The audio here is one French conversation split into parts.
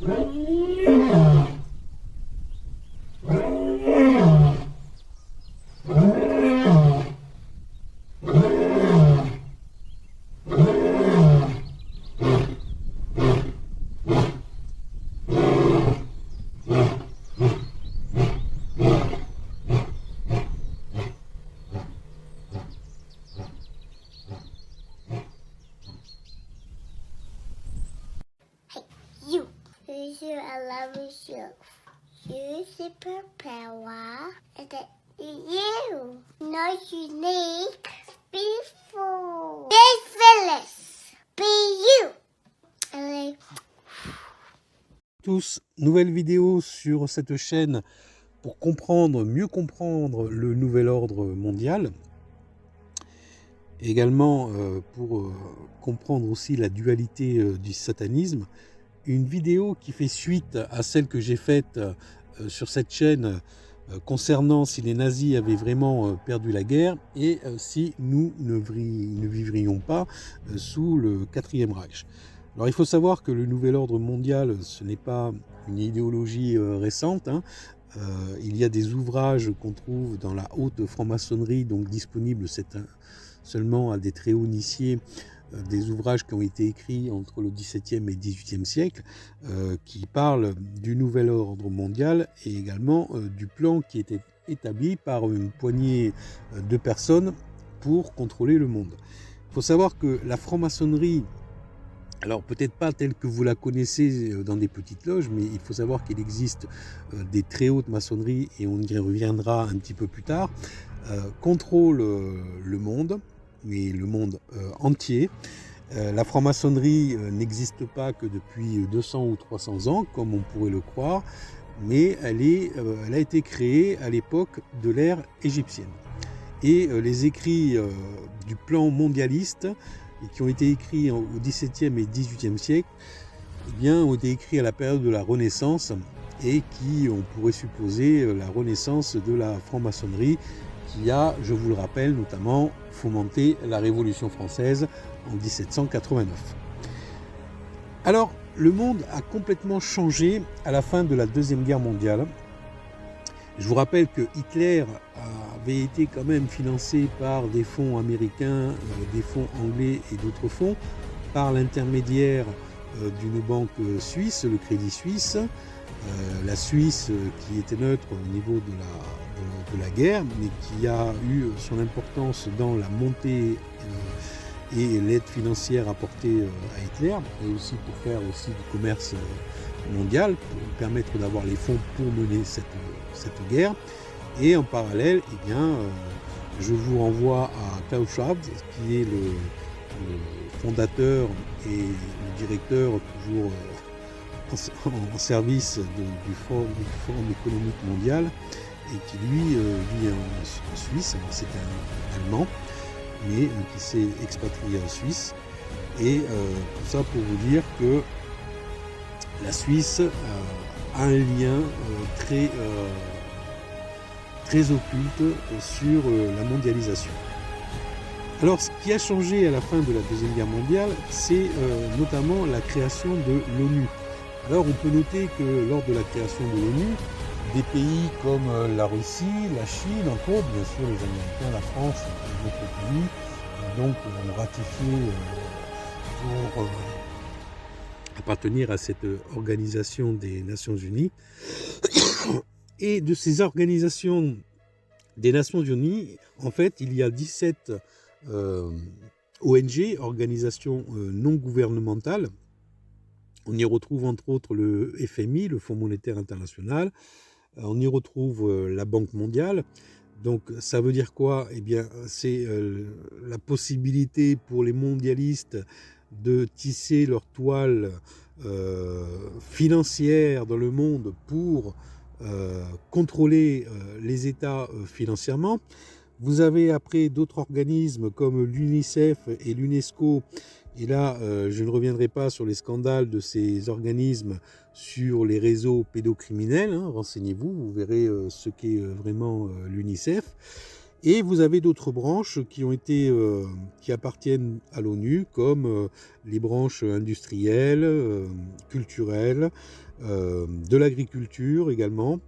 You. Monsieur, I love you. You superpower. And that you. Not unique. Beautiful. Be Phyllis. Be you. Allez. Tous, nouvelle vidéo sur cette chaîne pour mieux comprendre le nouvel ordre mondial. Également pour comprendre aussi la dualité du satanisme. Une vidéo qui fait suite à celle que j'ai faite sur cette chaîne concernant si les nazis avaient vraiment perdu la guerre et si nous ne vivrions pas sous le 4e Reich. Alors il faut savoir que le nouvel ordre mondial, ce n'est pas une idéologie récente, hein. Il y a des ouvrages qu'on trouve dans la haute franc-maçonnerie, donc disponibles seulement à des très hauts initiés, des ouvrages qui ont été écrits entre le XVIIe et XVIIIe siècle, qui parlent du nouvel ordre mondial et également du plan qui était établi par une poignée de personnes pour contrôler le monde. Il faut savoir que la franc-maçonnerie, alors peut-être pas telle que vous la connaissez dans des petites loges, mais il faut savoir qu'il existe des très hautes maçonneries, et on y reviendra un petit peu plus tard, contrôle le monde, mais le monde entier. La franc-maçonnerie n'existe pas que depuis 200 ou 300 ans, comme on pourrait le croire, mais elle a été créée à l'époque de l'ère égyptienne. Et les écrits du plan mondialiste, qui ont été écrits au XVIIe et XVIIIe siècle, eh bien, ont été écrits à la période de la Renaissance, et qui, on pourrait supposer, la renaissance de la franc-maçonnerie, qui a, je vous le rappelle, notamment fomenté la Révolution française en 1789. Alors, le monde a complètement changé à la fin de la Deuxième Guerre mondiale. Je vous rappelle que Hitler avait été quand même financé par des fonds américains, des fonds anglais et d'autres fonds, par l'intermédiaire d'une banque suisse, le Crédit Suisse. La Suisse qui était neutre au niveau de la guerre, mais qui a eu son importance dans la montée et l'aide financière apportée à Hitler, et aussi pour faire aussi du commerce mondial, pour permettre d'avoir les fonds pour mener cette guerre. Et en parallèle, eh bien, je vous renvoie à Klaus Schwab, qui est le fondateur et le directeur toujours en service du Forum économique mondial, et qui lui vit en Suisse. C'est un Allemand, mais qui s'est expatrié en Suisse. Et tout ça pour vous dire que la Suisse a un lien très occulte sur la mondialisation. Alors, ce qui a changé à la fin de la Deuxième Guerre mondiale, c'est notamment la création de l'ONU. Alors, on peut noter que lors de la création de l'ONU, des pays comme la Russie, la Chine, entre autres, bien sûr les Américains, la France et d'autres pays, donc ont ratifié pour appartenir à cette organisation des Nations Unies. Et de ces organisations des Nations Unies, en fait, il y a 17 ONG, organisations non gouvernementales. On y retrouve entre autres le FMI, le Fonds monétaire international. On y retrouve la Banque mondiale. Donc ça veut dire quoi? Eh bien, c'est la possibilité pour les mondialistes de tisser leur toile financière dans le monde pour contrôler les États financièrement. Vous avez après d'autres organismes comme l'UNICEF et l'UNESCO. Et là, je ne reviendrai pas sur les scandales de ces organismes sur les réseaux pédocriminels. Hein, renseignez-vous, vous verrez ce qu'est vraiment l'UNICEF. Et vous avez d'autres branches qui appartiennent à l'ONU, comme les branches industrielles, culturelles, de l'agriculture également,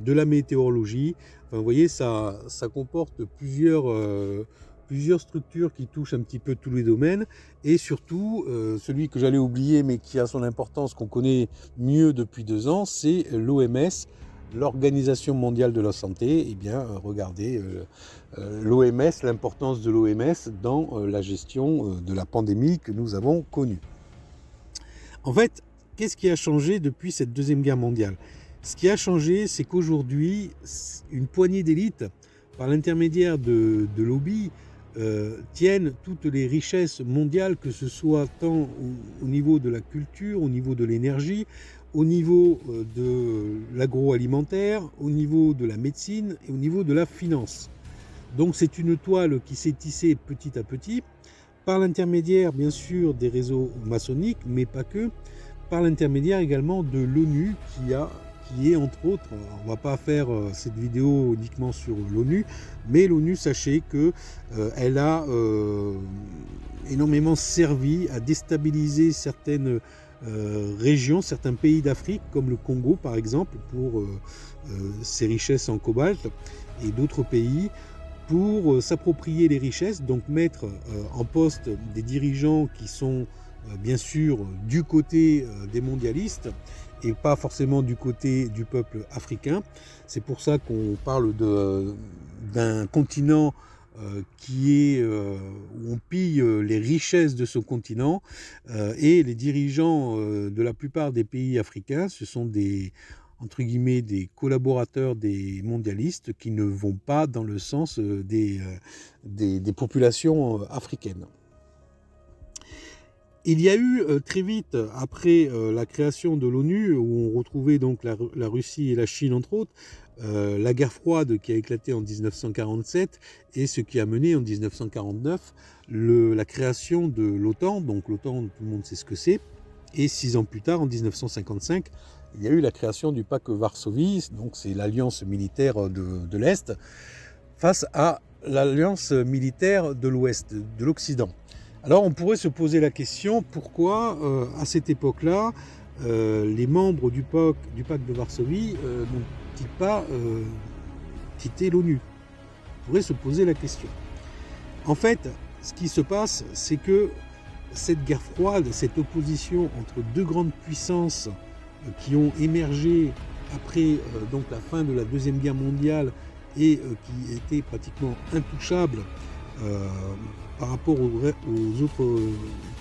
de la météorologie. Enfin, vous voyez, ça comporte plusieurs structures qui touchent un petit peu tous les domaines, et surtout, celui que j'allais oublier mais qui a son importance, qu'on connaît mieux depuis 2 ans, c'est l'OMS, l'Organisation mondiale de la santé. Eh bien, regardez l'OMS, l'importance de l'OMS dans la gestion de la pandémie que nous avons connue. En fait, qu'est-ce qui a changé depuis cette Deuxième Guerre mondiale? Ce qui a changé, c'est qu'aujourd'hui, une poignée d'élites, par l'intermédiaire de lobbies, tiennent toutes les richesses mondiales, que ce soit tant au niveau de la culture, au niveau de l'énergie, au niveau de l'agroalimentaire, au niveau de la médecine et au niveau de la finance. Donc c'est une toile qui s'est tissée petit à petit, par l'intermédiaire bien sûr des réseaux maçonniques, mais pas que, par l'intermédiaire également de l'ONU qui est entre autres, on ne va pas faire cette vidéo uniquement sur l'ONU, mais l'ONU, sachez qu'elle a énormément servi à déstabiliser certaines régions, certains pays d'Afrique, comme le Congo par exemple, pour ses richesses en cobalt, et d'autres pays, pour s'approprier les richesses, donc mettre en poste des dirigeants qui sont bien sûr du côté des mondialistes et pas forcément du côté du peuple africain. C'est pour ça qu'on parle d'un continent qui est où on pille les richesses de ce continent, et les dirigeants de la plupart des pays africains, ce sont entre guillemets des collaborateurs des mondialistes qui ne vont pas dans le sens des populations africaines. Il y a eu très vite, après la création de l'ONU, où on retrouvait donc la Russie et la Chine entre autres, la guerre froide qui a éclaté en 1947, et ce qui a mené en 1949 la création de l'OTAN. Donc l'OTAN, tout le monde sait ce que c'est. Et 6 ans plus tard, en 1955, il y a eu la création du pacte Varsovie, donc c'est l'alliance militaire de l'Est, face à l'alliance militaire de l'Ouest, de l'Occident. Alors on pourrait se poser la question, pourquoi à cette époque-là, les membres du pacte de Varsovie n'ont-ils pas quitté l'ONU? On pourrait se poser la question. En fait, ce qui se passe, c'est que cette guerre froide, cette opposition entre deux grandes puissances qui ont émergé après donc la fin de la Deuxième Guerre mondiale et qui étaient pratiquement intouchables par rapport aux autres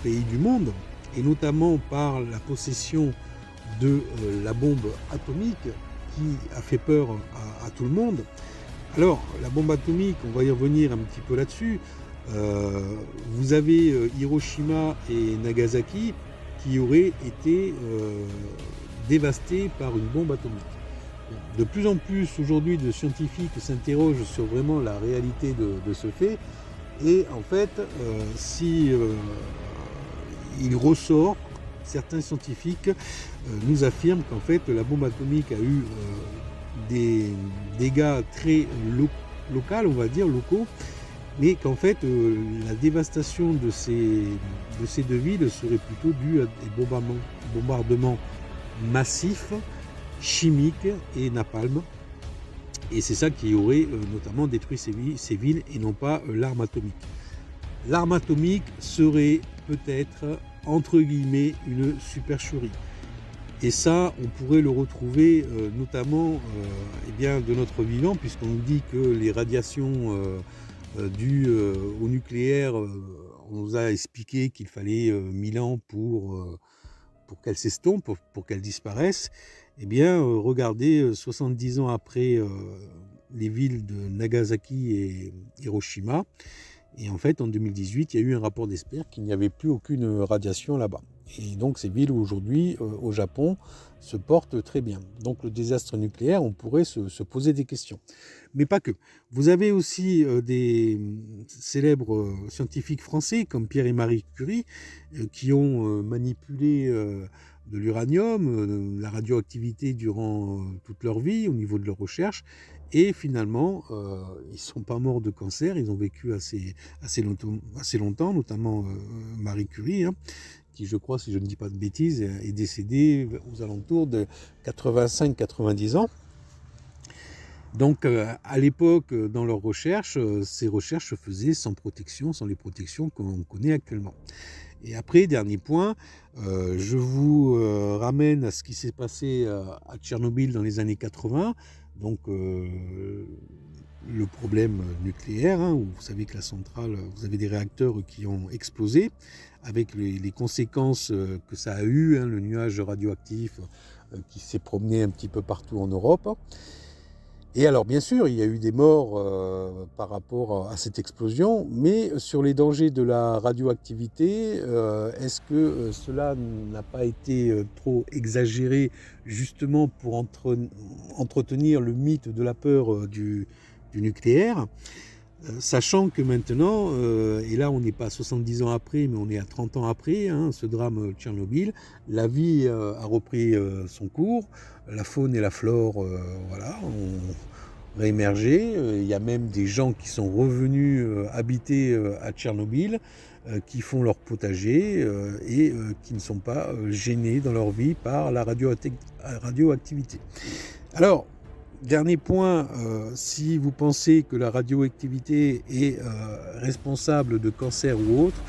pays du monde, et notamment par la possession de la bombe atomique qui a fait peur à tout le monde. Alors, la bombe atomique, on va y revenir un petit peu là-dessus. Vous avez Hiroshima et Nagasaki qui auraient été dévastés par une bombe atomique. De plus en plus aujourd'hui de scientifiques s'interrogent sur vraiment la réalité de ce fait, et en fait il ressort, certains scientifiques nous affirment qu'en fait la bombe atomique a eu des dégâts très locaux, on va dire locaux, mais qu'en fait la dévastation de ces deux villes serait plutôt due à des bombardements massifs, chimiques et napalm. Et c'est ça qui aurait notamment détruit ces villes, et non pas l'arme atomique. L'arme atomique serait peut-être, entre guillemets, une supercherie. Et ça, on pourrait le retrouver notamment eh bien, de notre vivant, puisqu'on nous dit que les radiations dues au nucléaire, on nous a expliqué qu'il fallait 1000 ans pour qu'elles s'estompent, pour qu'elles disparaissent. Eh bien, regardez, 70 ans après les villes de Nagasaki et Hiroshima, et en fait, en 2018, il y a eu un rapport d'experts qu'il n'y avait plus aucune radiation là-bas. Et donc, ces villes, aujourd'hui, au Japon, se portent très bien. Donc, le désastre nucléaire, on pourrait se poser des questions. Mais pas que. Vous avez aussi des célèbres scientifiques français, comme Pierre et Marie Curie, qui ont manipulé de l'uranium, la radioactivité durant toute leur vie au niveau de leur recherche. Et finalement, ils ne sont pas morts de cancer, ils ont vécu assez longtemps, notamment Marie Curie, hein, qui, je crois, si je ne dis pas de bêtises, est décédée aux alentours de 85-90 ans. Donc, à l'époque, dans leurs recherches, ces recherches se faisaient sans protection, sans les protections qu'on connaît actuellement. Et après, dernier point, je vous ramène à ce qui s'est passé à Tchernobyl dans les années 80. Donc, le problème nucléaire, hein, où vous savez que la centrale, vous avez des réacteurs qui ont explosé, avec les conséquences que ça a eu, hein, le nuage radioactif qui s'est promené un petit peu partout en Europe. Et alors, bien sûr, il y a eu des morts par rapport à cette explosion, mais sur les dangers de la radioactivité, est-ce que cela n'a pas été trop exagéré justement pour entretenir le mythe de la peur du nucléaire, sachant que maintenant, et là on n'est pas 70 ans après, mais on est à 30 ans après, hein, ce drame Tchernobyl, la vie a repris son cours, la faune et la flore, voilà, ont réémergé. Il y a même des gens qui sont revenus habiter à Tchernobyl, qui font leur potager et qui ne sont pas gênés dans leur vie par la radioactivité. Alors, dernier point, si vous pensez que la radioactivité est responsable de cancer ou autre,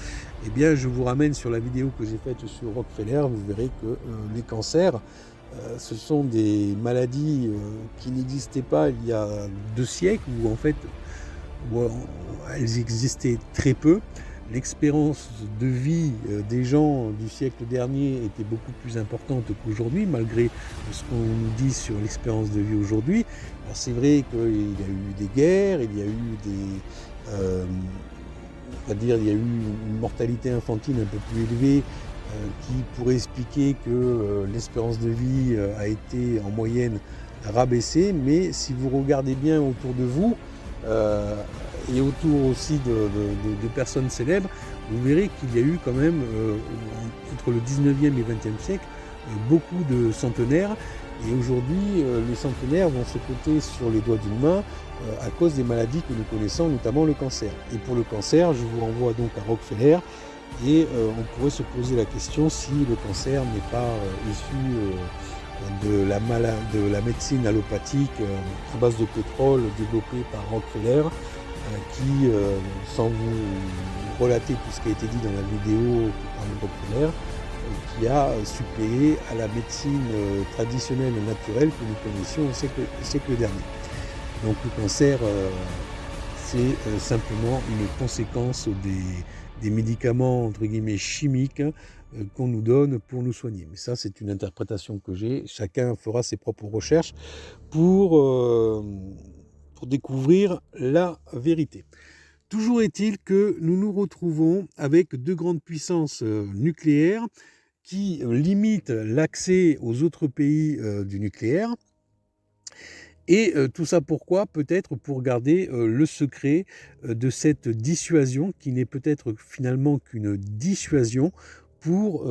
eh bien je vous ramène sur la vidéo que j'ai faite sur Rockefeller. Vous verrez que les cancers, ce sont des maladies qui n'existaient pas il y a 2 siècles, ou en fait elles existaient très peu. L'expérience de vie des gens du siècle dernier était beaucoup plus importante qu'aujourd'hui, malgré ce qu'on nous dit sur l'expérience de vie aujourd'hui. Alors c'est vrai qu'il y a eu des guerres, il y a eu il y a eu une mortalité infantile un peu plus élevée, qui pourrait expliquer que l'espérance de vie a été en moyenne rabaissée, mais si vous regardez bien autour de vous, et autour aussi de personnes célèbres, vous verrez qu'il y a eu quand même, entre le 19e et 20e siècle, beaucoup de centenaires. Et aujourd'hui, les centenaires vont se compter sur les doigts d'une main à cause des maladies que nous connaissons, notamment le cancer. Et pour le cancer, je vous renvoie donc à Rockefeller. Et on pourrait se poser la question si le cancer n'est pas issu de la médecine allopathique à base de pétrole développée par Rockefeller, qui, sans vous relater tout ce qui a été dit dans la vidéo par Rockefeller, qui a suppléé à la médecine traditionnelle et naturelle que nous connaissions au siècle dernier. Donc le cancer, c'est simplement une conséquence des médicaments entre guillemets chimiques qu'on nous donne pour nous soigner. Mais ça, c'est une interprétation que j'ai. Chacun fera ses propres recherches pour découvrir la vérité. Toujours est-il que nous nous retrouvons avec 2 grandes puissances nucléaires qui limitent l'accès aux autres pays du nucléaire. Et tout ça pourquoi? Peut-être pour garder le secret de cette dissuasion, qui n'est peut-être finalement qu'une dissuasion pour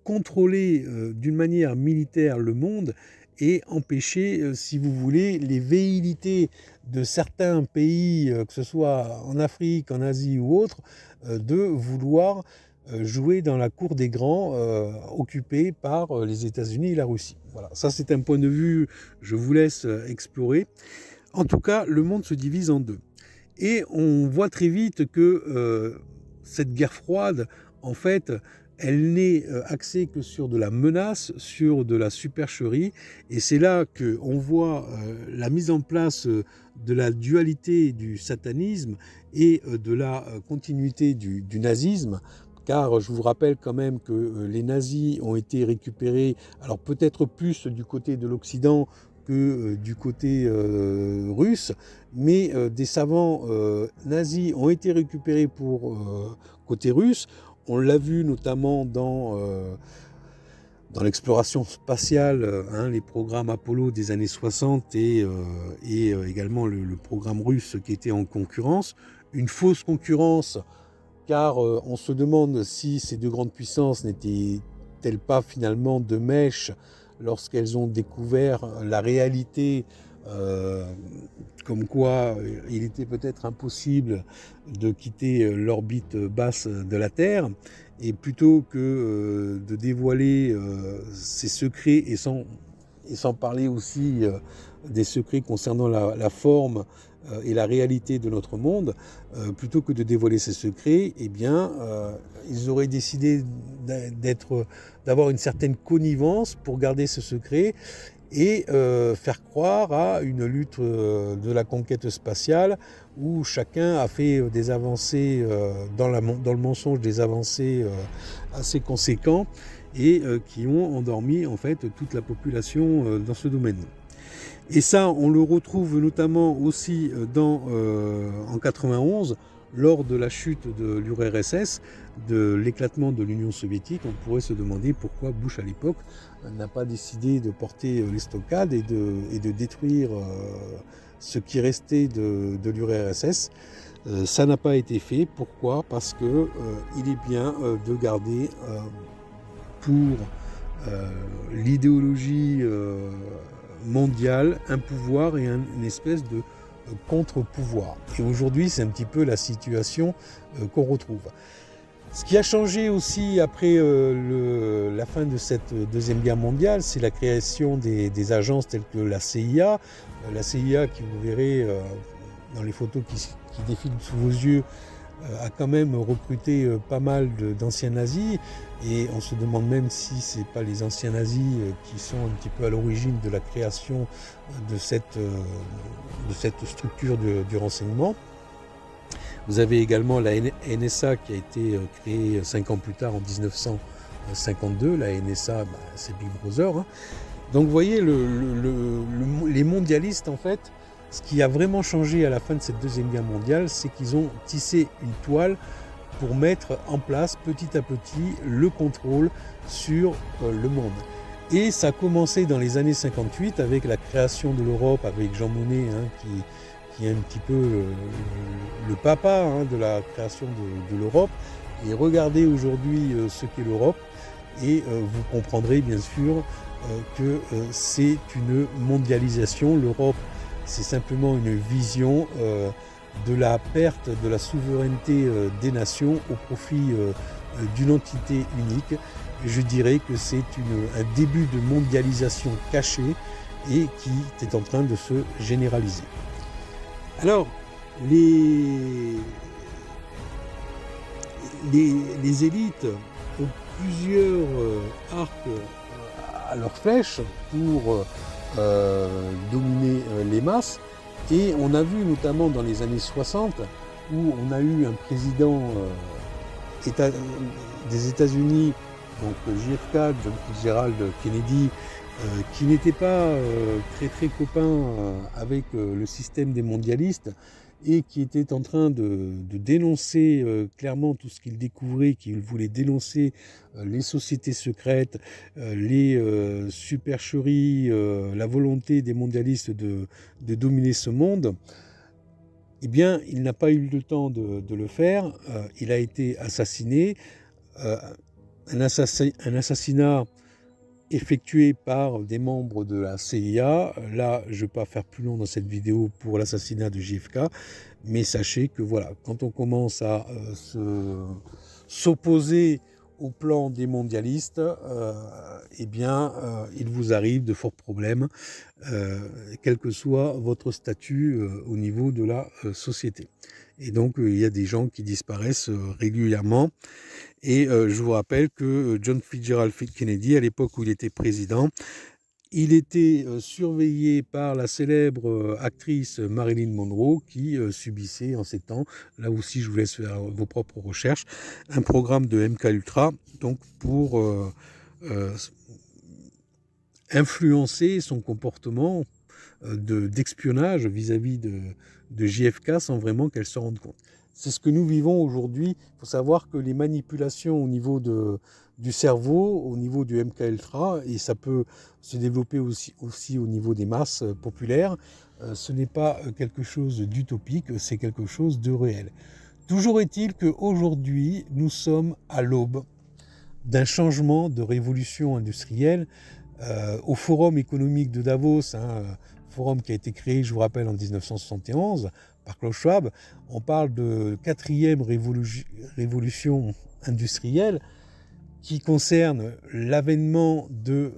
contrôler d'une manière militaire le monde et empêcher, si vous voulez, les velléités de certains pays, que ce soit en Afrique, en Asie ou autre, de vouloir jouer dans la cour des grands occupée par les États-Unis et la Russie. Voilà, ça c'est un point de vue, je vous laisse explorer. En tout cas, le monde se divise en 2. Et on voit très vite que cette guerre froide, en fait, elle n'est axée que sur de la menace, sur de la supercherie. Et c'est là qu'on voit la mise en place de la dualité du satanisme et de la continuité du nazisme. Car je vous rappelle quand même que les nazis ont été récupérés, alors peut-être plus du côté de l'Occident que du côté russe, mais des savants nazis ont été récupérés pour côté russe. On l'a vu notamment dans l'exploration spatiale, hein, les programmes Apollo des années 60 et également le programme russe qui était en concurrence. Une fausse concurrence, car on se demande si ces 2 grandes puissances n'étaient n'ont-elles pas finalement de mèche lorsqu'elles ont découvert la réalité, comme quoi il était peut-être impossible de quitter l'orbite basse de la Terre, et plutôt que de dévoiler ces secrets, et sans parler aussi des secrets concernant la forme et la réalité de notre monde, plutôt que de dévoiler ces secrets, eh bien, ils auraient décidé d'avoir une certaine connivence pour garder ce secret et faire croire à une lutte de la conquête spatiale où chacun a fait des avancées, dans le mensonge, des avancées assez conséquents, et qui ont endormi en fait toute la population dans ce domaine. Et ça, on le retrouve notamment aussi en 91, lors de la chute de l'URSS, de l'éclatement de l'Union soviétique. On pourrait se demander pourquoi Bush à l'époque n'a pas décidé de porter les stockades et de détruire ce qui restait de l'URSS. Ça n'a pas été fait. Pourquoi? Parce que il est bien de garder pour l'idéologie mondiale un pouvoir et une espèce de contre-pouvoir. Et aujourd'hui, c'est un petit peu la situation qu'on retrouve. Ce qui a changé aussi après la fin de cette Deuxième Guerre mondiale, c'est la création des agences telles que la CIA. La CIA, qui vous verrez dans les photos qui défilent sous vos yeux, a quand même recruté pas mal d'anciens nazis, et on se demande même si ce n'est pas les anciens nazis qui sont un petit peu à l'origine de la création de cette structure du renseignement. Vous avez également la NSA qui a été créée 5 ans plus tard, en 1952. La NSA, c'est Big Brother. Hein. Donc vous voyez, les mondialistes, en fait, ce qui a vraiment changé à la fin de cette Deuxième Guerre mondiale, c'est qu'ils ont tissé une toile pour mettre en place petit à petit le contrôle sur le monde. Et ça a commencé dans les années 58 avec la création de l'Europe, avec Jean Monnet, qui est un petit peu le papa de la création de l'Europe. Et regardez aujourd'hui ce qu'est l'Europe, et vous comprendrez bien sûr que c'est une mondialisation. L'Europe, c'est simplement une vision de la perte de la souveraineté des nations au profit d'une entité unique. Je dirais que c'est un début de mondialisation cachée et qui est en train de se généraliser. Alors, les élites ont plusieurs arcs à leur flèche pour dominer les masses, et on a vu notamment dans les années 60 où on a eu un président des États-Unis, donc JFK, John Fitzgerald Kennedy, qui n'était pas très copain avec le système des mondialistes, et qui était en train de dénoncer clairement tout ce qu'il découvrait, qu'il voulait dénoncer les sociétés secrètes, les supercheries, la volonté des mondialistes de dominer ce monde. Eh bien, il n'a pas eu le temps de le faire. Il a été assassiné. Un assassinat effectué par des membres de la CIA. Là, je ne vais pas faire plus long dans cette vidéo pour l'assassinat de JFK, mais sachez que voilà, quand on commence à s'opposer au plan des mondialistes, eh bien, il vous arrive de forts problèmes, quel que soit votre statut au niveau de la société. Et donc, il y a des gens qui disparaissent régulièrement. Et je vous rappelle que John Fitzgerald Kennedy, à l'époque où il était président, il était surveillé par la célèbre actrice Marilyn Monroe, qui subissait en ces temps, là aussi je vous laisse faire vos propres recherches, un programme de MKUltra, donc pour influencer son comportement d'espionnage vis-à-vis de JFK sans vraiment qu'elle se rende compte. C'est ce que nous vivons aujourd'hui. Il faut savoir que les manipulations au niveau du cerveau, au niveau du MKUltra, et ça peut se développer aussi au niveau des masses populaires, ce n'est pas quelque chose d'utopique, c'est quelque chose de réel. Toujours est-il qu'aujourd'hui, nous sommes à l'aube d'un changement, de révolution industrielle. Au Forum économique de Davos, forum qui a été créé, je vous rappelle, en 1971 par Klaus Schwab, on parle de 4e révolution industrielle qui concerne l'avènement de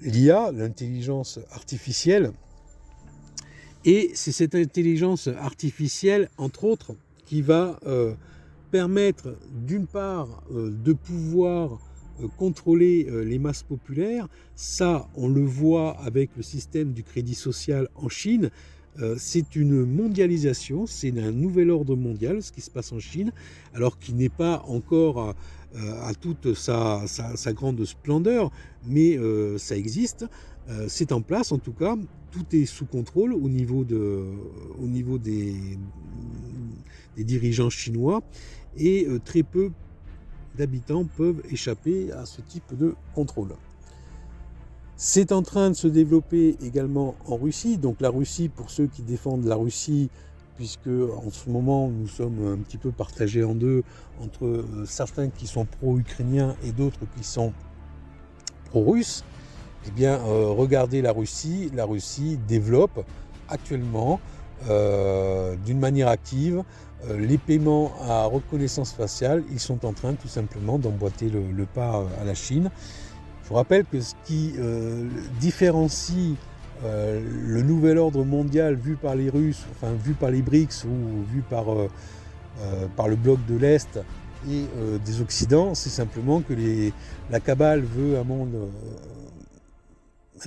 l'IA, l'intelligence artificielle. Et c'est cette intelligence artificielle, entre autres, qui va permettre, d'une part, de pouvoir contrôler les masses populaires. Ça, on le voit avec le système du crédit social en Chine. C'est une mondialisation, c'est un nouvel ordre mondial, ce qui se passe en Chine, alors qu'il n'est pas encore à toute sa grande splendeur, mais ça existe, c'est en place en tout cas, tout est sous contrôle au niveau des dirigeants chinois, et très peu d'habitants peuvent échapper à ce type de contrôle. C'est en train de se développer également en Russie. Donc la Russie, pour ceux qui défendent la Russie, puisque en ce moment nous sommes un petit peu partagés en deux, entre certains qui sont pro-ukrainiens et d'autres qui sont pro-russes, eh bien regardez la Russie développe actuellement d'une manière active les paiements à reconnaissance faciale. Ils sont en train tout simplement d'emboîter le pas à la Chine. Je vous rappelle que ce qui différencie le nouvel ordre mondial vu par les Russes, enfin vu par les BRICS ou vu par le bloc de l'Est et des Occidents, c'est simplement que la cabale veut un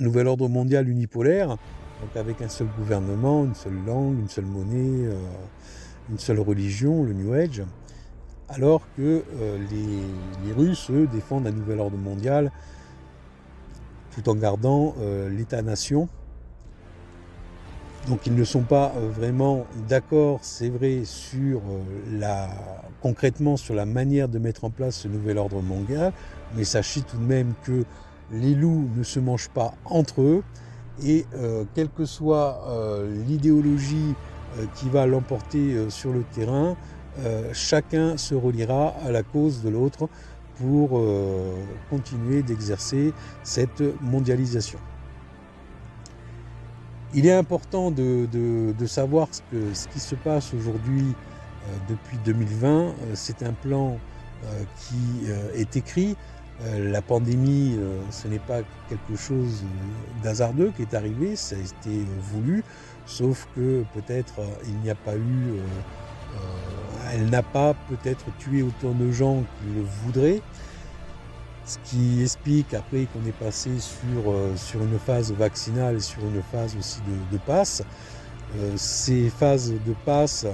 nouvel ordre mondial unipolaire, donc avec un seul gouvernement, une seule langue, une seule monnaie, une seule religion, le New Age, alors que les Russes, eux, défendent un nouvel ordre mondial tout en gardant l'État-nation. Donc ils ne sont pas vraiment d'accord, c'est vrai, concrètement sur la manière de mettre en place ce nouvel ordre mondial, mais sachez tout de même que les loups ne se mangent pas entre eux, et quelle que soit l'idéologie qui va l'emporter sur le terrain, chacun se reliera à la cause de l'autre pour continuer d'exercer cette mondialisation. Il est important de savoir ce qui se passe aujourd'hui depuis 2020. C'est un plan qui est écrit. La pandémie, ce n'est pas quelque chose d'hasardeux qui est arrivé, ça a été voulu, sauf que peut-être il n'y a pas eu... elle n'a pas peut-être tué autant de gens qu'il le voudrait, ce qui explique après qu'on est passé sur une phase vaccinale et sur une phase aussi de passe. Ces phases de passe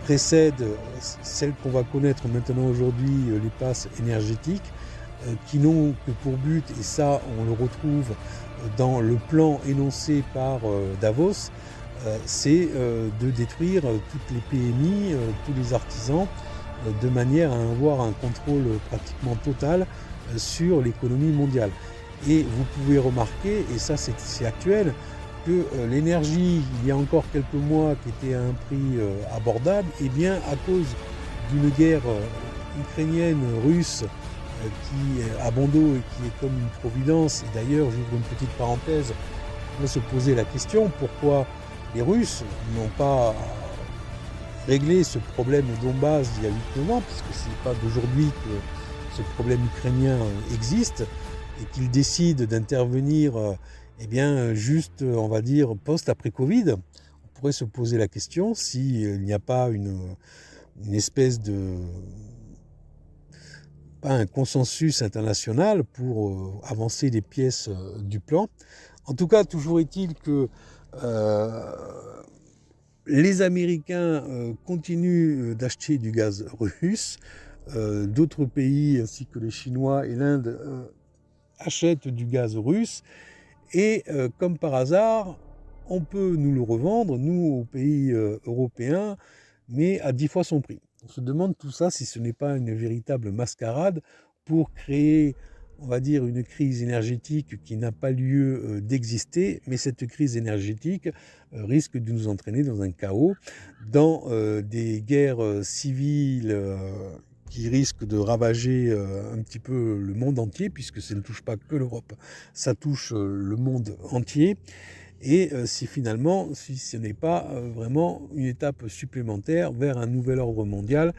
précèdent celles qu'on va connaître maintenant aujourd'hui, les passes énergétiques, qui n'ont que pour but, et ça on le retrouve dans le plan énoncé par Davos, c'est de détruire toutes les PMI, tous les artisans, de manière à avoir un contrôle pratiquement total sur l'économie mondiale. Et vous pouvez remarquer, et ça c'est actuel, que l'énergie, il y a encore quelques mois, qui était à un prix abordable, et bien à cause d'une guerre ukrainienne-russe qui est à bon dos et qui est comme une providence, et d'ailleurs j'ouvre une petite parenthèse, on peut se poser la question pourquoi les Russes n'ont pas réglé ce problème au Donbass il y a 8-9 ans, puisque ce n'est pas d'aujourd'hui que ce problème ukrainien existe, et qu'ils décident d'intervenir eh bien, juste, on va dire, post-après Covid. On pourrait se poser la question s'il n'y a pas une espèce de... pas un consensus international pour avancer les pièces du plan. En tout cas, toujours est-il que les Américains continuent d'acheter du gaz russe. D'autres pays, ainsi que les Chinois et l'Inde, achètent du gaz russe. Et comme par hasard, on peut nous le revendre, nous, aux pays européens, mais à 10 fois son prix. On se demande tout ça si ce n'est pas une véritable mascarade pour créer, on va dire, une crise énergétique qui n'a pas lieu d'exister, mais cette crise énergétique risque de nous entraîner dans un chaos, dans des guerres civiles qui risque de ravager un petit peu le monde entier, puisque ça ne touche pas que l'Europe, ça touche le monde entier. Et si ce n'est pas vraiment une étape supplémentaire vers un nouvel ordre mondial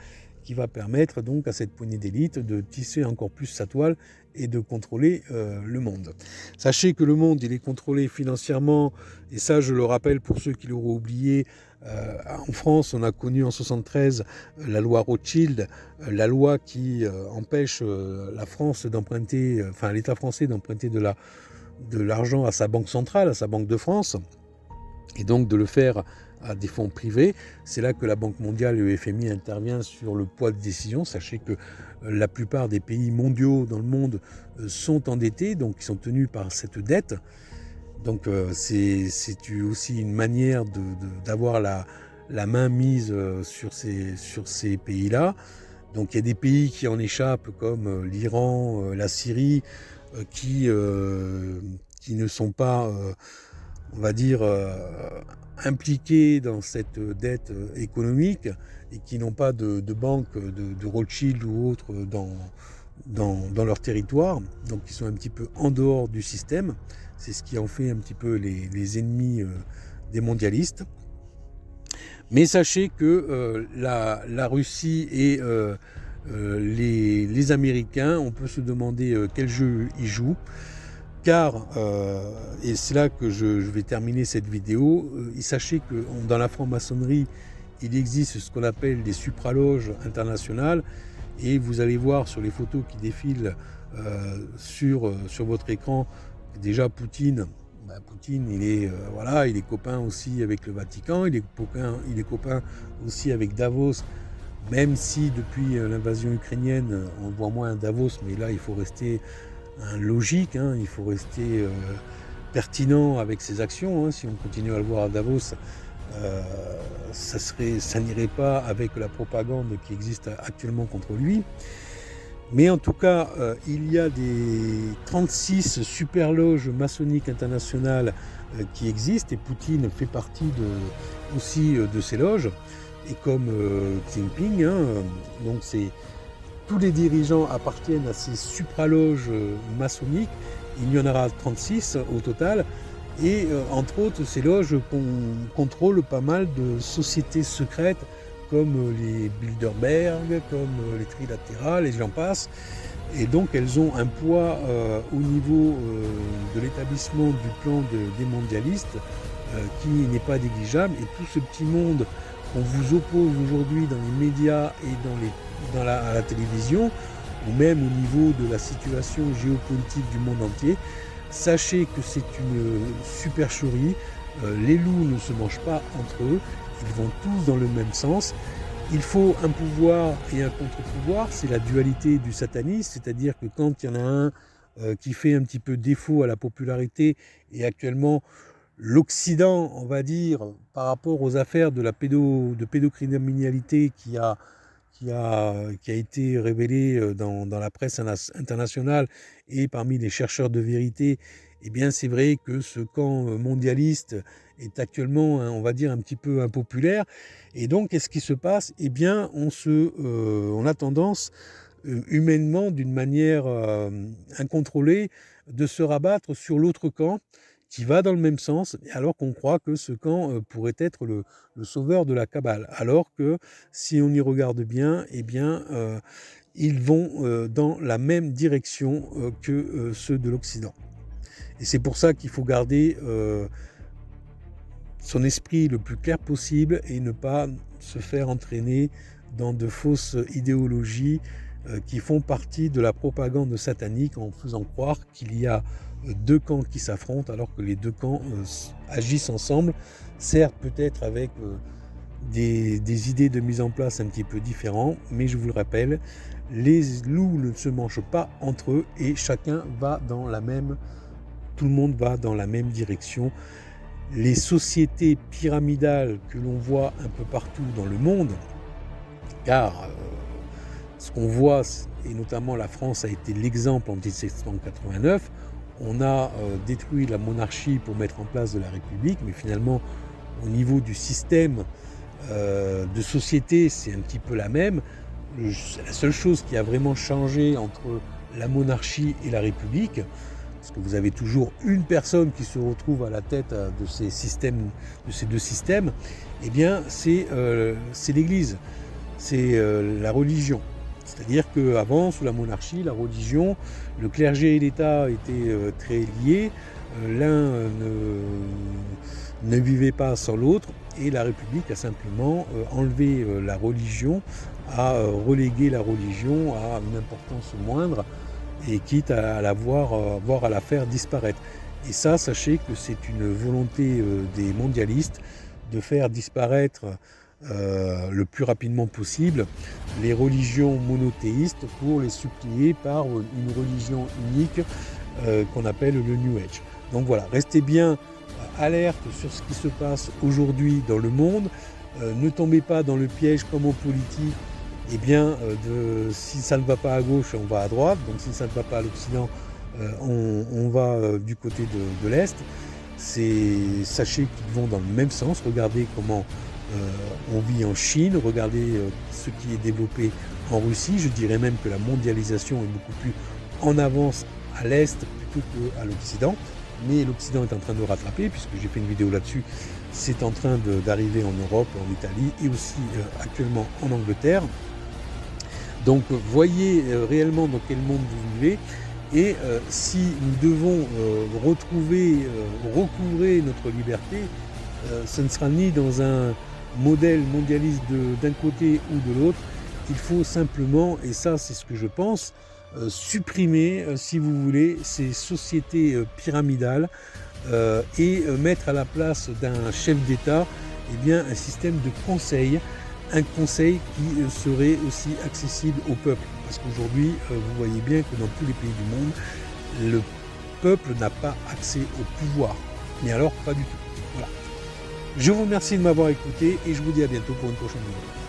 qui va permettre donc à cette poignée d'élite de tisser encore plus sa toile et de contrôler le monde. Sachez que le monde, il est contrôlé financièrement, et ça je le rappelle pour ceux qui l'auraient oublié, en France on a connu en 73 la loi Rothschild, la loi qui empêche la France d'emprunter, enfin l'État français d'emprunter de l'argent à sa banque centrale, à sa banque de France, et donc de le faire à des fonds privés. C'est là que la Banque mondiale et le FMI intervient sur le poids de décision. Sachez que la plupart des pays mondiaux dans le monde sont endettés, donc ils sont tenus par cette dette. Donc c'est aussi une manière d'avoir la main mise sur ces pays-là. Donc il y a des pays qui en échappent comme l'Iran, la Syrie, qui ne sont pas, on va dire, impliqués dans cette dette économique et qui n'ont pas de banque de Rothschild ou autre dans leur territoire, donc ils sont un petit peu en dehors du système. C'est ce qui en fait un petit peu les ennemis des mondialistes. Mais sachez que la Russie et les Américains, on peut se demander quel jeu ils jouent, car, et c'est là que je vais terminer cette vidéo, sachez que dans la franc-maçonnerie, il existe ce qu'on appelle des supraloges internationales, et vous allez voir sur les photos qui défilent sur votre écran, déjà Poutine, il est copain aussi avec le Vatican, il est copain aussi avec Davos, même si depuis l'invasion ukrainienne, on voit moins Davos, mais là il faut rester logique, il faut rester pertinent avec ses actions. Si on continue à le voir à Davos, ça n'irait pas avec la propagande qui existe actuellement contre lui. Mais en tout cas, il y a des 36 super loges maçonniques internationales qui existent, et Poutine fait partie aussi de ces loges, et comme Xi Jinping, donc tous les dirigeants appartiennent à ces supraloges maçonniques. Il y en aura 36 au total, et entre autres ces loges contrôlent pas mal de sociétés secrètes comme les Bilderberg, comme les trilatérales, et j'en passe. Et donc elles ont un poids au niveau de l'établissement du plan des mondialistes qui n'est pas négligeable. Et tout ce petit monde qu'on vous oppose aujourd'hui dans les médias et à la télévision, ou même au niveau de la situation géopolitique du monde entier, sachez que c'est une supercherie. Les loups ne se mangent pas entre eux, ils vont tous dans le même sens. Il faut un pouvoir et un contre-pouvoir, c'est la dualité du satanisme, c'est-à-dire que quand il y en a un qui fait un petit peu défaut à la popularité, et actuellement l'Occident, on va dire, par rapport aux affaires de pédocriminalité qui a été révélée dans la presse internationale et parmi les chercheurs de vérité, eh bien c'est vrai que ce camp mondialiste est actuellement, on va dire, un petit peu impopulaire. Et donc, qu'est-ce qui se passe? Eh bien, on a tendance, humainement, d'une manière incontrôlée, de se rabattre sur l'autre camp qui va dans le même sens, alors qu'on croit que ce camp pourrait être le sauveur de la Kabbale. Alors que, si on y regarde bien, eh bien, ils vont dans la même direction que ceux de l'Occident. Et c'est pour ça qu'il faut garder son esprit le plus clair possible et ne pas se faire entraîner dans de fausses idéologies qui font partie de la propagande satanique, en faisant croire qu'il y a deux camps qui s'affrontent alors que les deux camps agissent ensemble, certes peut-être avec des idées de mise en place un petit peu différentes, mais je vous le rappelle, les loups ne se mangent pas entre eux et tout le monde va dans la même direction. Les sociétés pyramidales que l'on voit un peu partout dans le monde, car ce qu'on voit, et notamment la France a été l'exemple en 1789, on a détruit la monarchie pour mettre en place de la République, mais finalement au niveau du système de société, c'est un petit peu la même. la seule chose qui a vraiment changé entre la monarchie et la République, parce que vous avez toujours une personne qui se retrouve à la tête de ces deux systèmes, eh bien c'est l'Église, c'est la religion. C'est-à-dire qu'avant, sous la monarchie, la religion, le clergé et l'État étaient très liés, l'un ne vivait pas sans l'autre, et la République a simplement enlevé la religion, a relégué la religion à une importance moindre, et quitte à voire à la faire disparaître. Et ça, sachez que c'est une volonté des mondialistes de faire disparaître le plus rapidement possible les religions monothéistes pour les supplier par une religion unique qu'on appelle le New Age. Donc voilà, restez bien alerte sur ce qui se passe aujourd'hui dans le monde. Ne tombez pas dans le piège comme en politique. Eh bien, si ça ne va pas à gauche, on va à droite. Donc si ça ne va pas à l'Occident, on va du côté de l'Est. Sachez qu'ils vont dans le même sens. Regardez comment on vit en Chine. Regardez ce qui est développé en Russie. Je dirais même que la mondialisation est beaucoup plus en avance à l'Est plutôt qu'à l'Occident. Mais l'Occident est en train de rattraper, puisque j'ai fait une vidéo là-dessus. C'est en train d'arriver en Europe, en Italie et aussi actuellement en Angleterre. Donc voyez réellement dans quel monde vous vivez, et si nous devons recouvrer notre liberté, ce ne sera ni dans un modèle mondialiste d'un côté ou de l'autre. Il faut simplement, et ça c'est ce que je pense, supprimer, si vous voulez, ces sociétés pyramidales et mettre à la place d'un chef d'État un système de conseil, un conseil qui serait aussi accessible au peuple. Parce qu'aujourd'hui, vous voyez bien que dans tous les pays du monde, le peuple n'a pas accès au pouvoir. Mais alors, pas du tout. Voilà. Je vous remercie de m'avoir écouté et je vous dis à bientôt pour une prochaine vidéo.